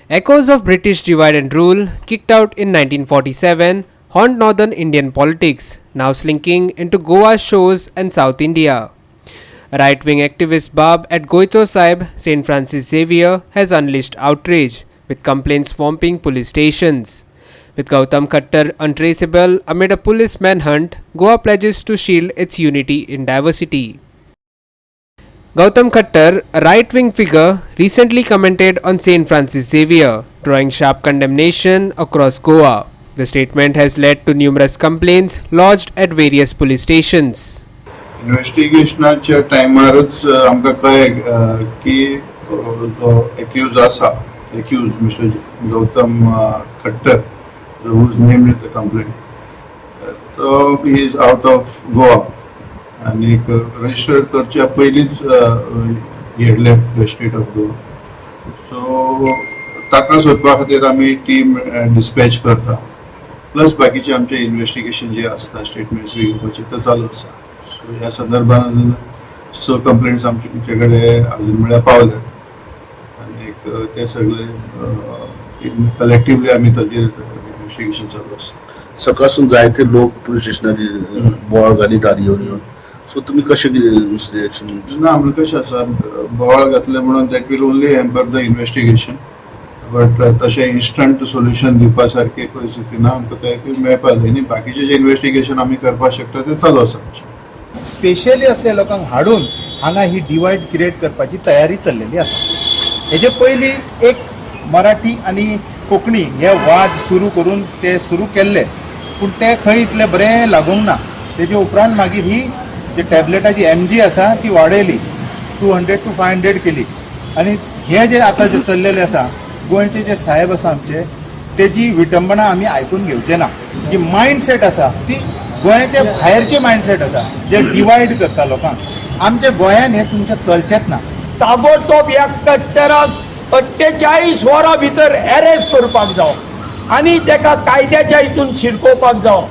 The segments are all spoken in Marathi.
Echoes of British divide and rule, kicked out in 1947, haunt northern Indian politics, now slinking into Goa's shores and South India. Right-wing activist Bab at Goito Sahib, St. Francis Xavier, has unleashed outrage, with complaints swamping police stations. With Gautam Khattar untraceable amid a police manhunt, Goa pledges to shield its unity in diversity. Gautam Khattar, a right-wing figure, recently commented on St. Francis Xavier, drawing sharp condemnation across Goa. The statement has led to numerous complaints lodged at various police stations. इन्व्हेस्टिगेशनाच्या टायमारच आमकां कळ्ळें की जो एक्यूज आसा mister Gautam Khattar who's named in the complaint, so he is out of Goa आणि रजिस्टर करच्या पयलींच he had left the state of Goa. So ताका सोदपा खातीर आमी टीम डिस्पॅच करता, प्लस बाकीचे आमचे इन्व्हेस्टिगेशन जे आसता स्टेटमेंट्स बी घेवपाचे ते चालू आसा. सो ह्या संदर्भान अजून 6 कंप्लेंट्स आमचे कडेन अजून म्हळ्यार पावल्यात आनी ते सगळे कलेक्टिवली आमी ताचेर इन्व्हेस्टिगेशन चालू आसा. सकाळसून जायते लोक पुलीस स्टेशनार बोवाळ घालीतात येवन सो तुमी कशें कितें रिएक्शन? ना आमकां कशें आसा, बोवाळ घातले म्हणून that will only hamper the investigation, but तशें इन्स्टंट सोल्युशन दिवपा सारकी परिस्थिती ना. आमकां ते मेळपा जाय न्ही. बाकीचे जे इन्व्हेस्टिगेशन आमी करपाक शकता ते चालू आसा. स्पेशली असले लोकांक हाडून हांगा ही डिवायड क्रिएट करपाची तयारी चल्लेली आसा. हेजे पयलीं एक मराठी आनी कोंकणी हे वाद सुरू करून ते सुरू केल्ले, पूण ते खंय इतले बरें लागूंक ना. तेजे उपरांत मागीर ही जी टॅबलेटाची MG आसा ती वाडयली, 200 to 500 केली. आनी हे जे आतां जे चल्लेले आसा, गोंयचे जे साहेब आसा आमचे, तेजी विटंबना आमी आयकून घेवचे ना. जी मायंडसेट आसा ती गोंयाचे भायरचे मायंडसेट आसा जे डिवायड करता लोकांक. आमच्या गोंयान हे तुमचें चलचेंच ना. ताबडतोब ह्या कट्टराक 48 वरां भितर अरेस्ट करपाक जावो आनी ताका कायद्याच्या हितून शिरकोवपाक जावो.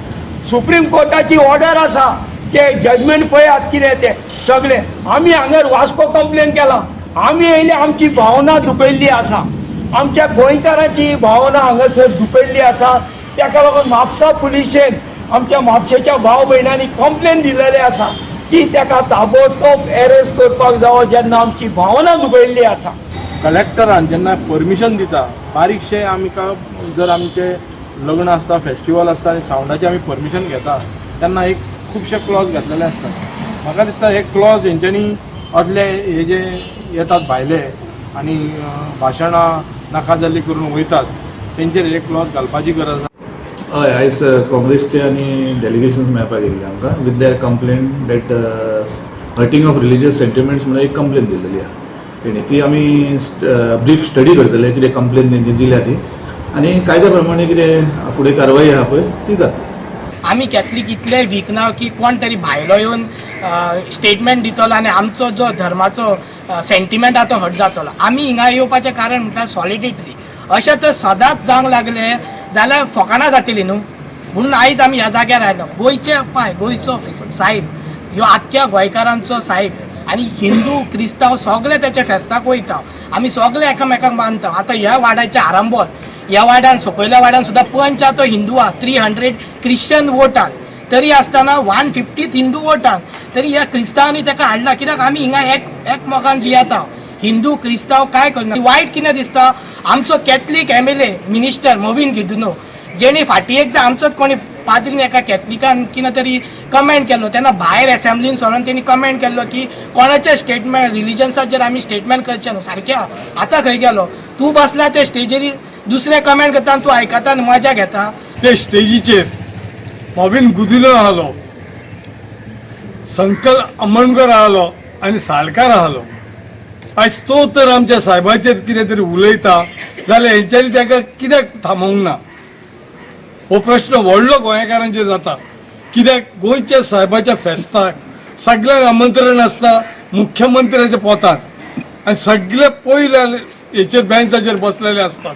सुप्रीम कोर्टाची ऑर्डर आसा ते जजमेंट पळयात कितें ते सगळे. आमी हांगर वास्को कंप्लेन केला, आमी येयले आमची भावना दुखयल्ली आसा, आमच्या गोंयकारांची भावना हांगासर दुखयल्ली आसा. ताका लागून म्हापसा पुलिशेन आमच्या म्हापशेच्या भाव भयणांनी कंप्लेन दिलेले आसा की ताका ताबडतोब अरेस्ट करपाक जावो जेन्ना आमची भावना दुखयल्ली आसा. कलेक्टरान जेन्ना परमिशन दिता बारीकशे आमकां जर आमचे लग्न आसता, फेस्टिवल आसता आनी सावंडाचे आमी परमिशन घेता तेन्ना एक खुबशे क्लॉज घातलेले आसतात. म्हाका दिसता हे क्लॉज हेंच्यांनी असले हे जे येतात भायले आनी भाशणां नाका जाल्ली करून वयतात तेंचेर एक क्लॉज घालपाची गरज आसा. हय, आयज काँग्रेसचे आनी डेलिगेशन्स मेळपाक येयल्ले आमकां with there complain that hurting of religious sentiments म्हणून एक कंप्लेन दिल्ली आहा तेणी. ती आमी ब्रीफ स्टडी करतले कितें कंप्लेन तेंची दिल्या ती आनी कायद्या प्रमाणे कितें फुडें कारवाई आहा पळय ती जातली. आमी कॅथलीक इतले वीक ना की कोण तरी भायलो येवन स्टेटमेंट दितलो आनी आमचो जो धर्माचो सेंटिमेंट आहा तो हट जातलो. आमी हिंगा येवपाचें कारण म्हटल्यार सॉलिडिटी. अशें तर सदांच जावंक लागले जाल्यार फकाणां जातली न्हू. म्हणून आयज आमी ह्या जाग्यार आयलो. गोंयचो साहेब ह्यो आख्ख्या गोंयकारांचो साहेब आनी हिंदू क्रिस्तांव सगळे त्याच्या फेस्ताक वयता. आमी सगळे एकामेकाक मानता. आतां ह्या वाड्याचे आरंबोल ह्या वाड्यान सकयल्या वाड्यान सुद्दां पंच तो हिंदू आहा, 300 क्रिश्चन वोटान तरी आसतना 150 हिंदू वोटान तरी ह्या क्रिस्तांवांनी ताका हाडला. कित्याक आमी हिंगा एकमेकांक जियेता. हिंदू क्रिस्तांव काय करना. वायट कितें दिसता आमचो कॅथलीक MLA मिनिस्टर मोविन गिडुनो जेणी फाटीं एकदां आमचोच कोणी पाद्रीन एका कॅथलिकान कितें तरी कमेंट केल्लो तेन्ना भायर एसेंब्लीन सोडून तेणी कमेंट केल्लो की कोणाचे स्टेटमेंट रिलिजन्साचेर आमी स्टेटमेंट करचे न्हू. सारकें आतां खंय गेलो तूं बसला ते स्टेजीर दुसरे कमेंट करता आनी तूं आयकता आनी मजा घेता. ते स्टेजीचेर मोविन गुदिलो आहलो, संकल अमणकर आहलो आनी साळकार आहलो. आयज तो तर आमच्या साहेबाचेर कितें तरी उलयता जाल्यार हेंच्यांनी ताका कित्याक थांबोवंक ना हो प्रश्न व्हडलो गोंयकारांचेर जाता. कित्याक गोंयच्या साहेबाच्या फेस्ताक सगळ्यांक आमंत्रण आसता मुख्यमंत्र्याच्या पोतार आनी सगळे पयले हेचेर बेंचाचेर बसलेले आसतात.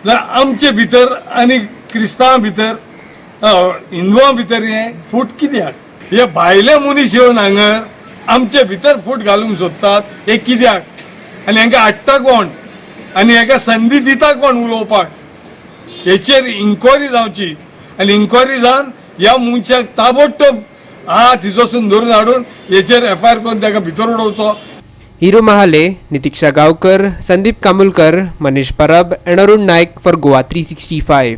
जाल्यार आमचे भितर आनी क्रिस्तांवां भितर हिंदुवां भितर हें फूट कित्याक? हे भायले मनीस येवन हांगा आमचे भितर फूट घालूंक सोदतात हे कित्याक? आनी हांकां हाडटा कोण? आनी हेका संदी दिता कोण उलोवपाक हेचेर इन्क्वायरी जावची आनी इन्क्वायरी जावन ह्या मनशाक ताबडतोब थिसून धरून हाडून हेचेर FIR करून ताका भितर उडोवचो. Hiro Mahale, Nitiksha Gaonkar, Sandeep Kamulkar, Manish Parab and Arun Naik for Goa 365.